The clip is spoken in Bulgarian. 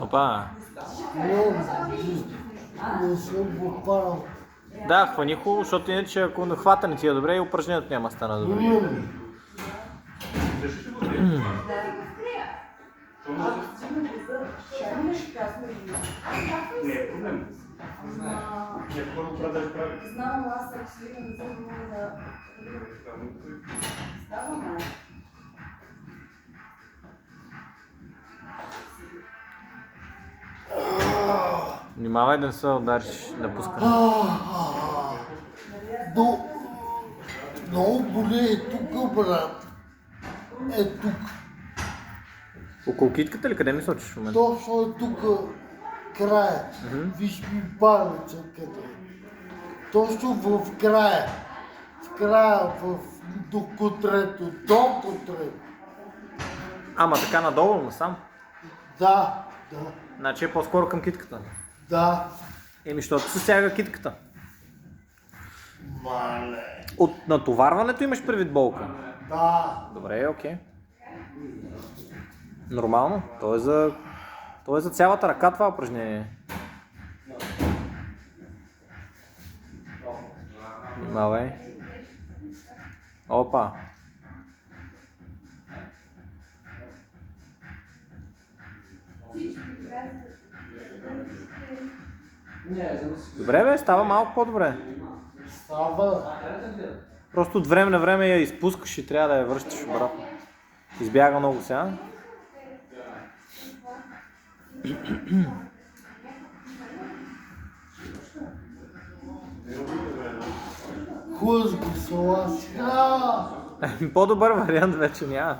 Опа. Не съм попарал. Да, хвани хубаво, защото иначе ако не хвата не ти е добре и упражнението няма да стане добре. Не е проблем. Не, първо продаж прави. Знам, аз ако свирам, не знам да... Ставаме. Внимавай да не се удариш, да пускаш. Много боли е тук, брат. Е тук. Около китката ли? Къде ми сочиш в момента? Точно е тук края. Виж ми палеца къде. Точно в края. В края, до котрето. До котрето. Ама така надолу, насам? Да. Значи е по-скоро към китката. Да. Еми, защото се сяга китката. Мале. От натоварването имаш предвид болка? Да. Добре, окей. Нормално. То е за цялата ръка това упражнение. Внимавай. Опа. Добре бе, става малко по-добре. Става. Просто от време на време я изпускаш и трябва да я връщаш обратно. Избяга много сега. Хлъзга се ласка. По-добър вариант вече няма.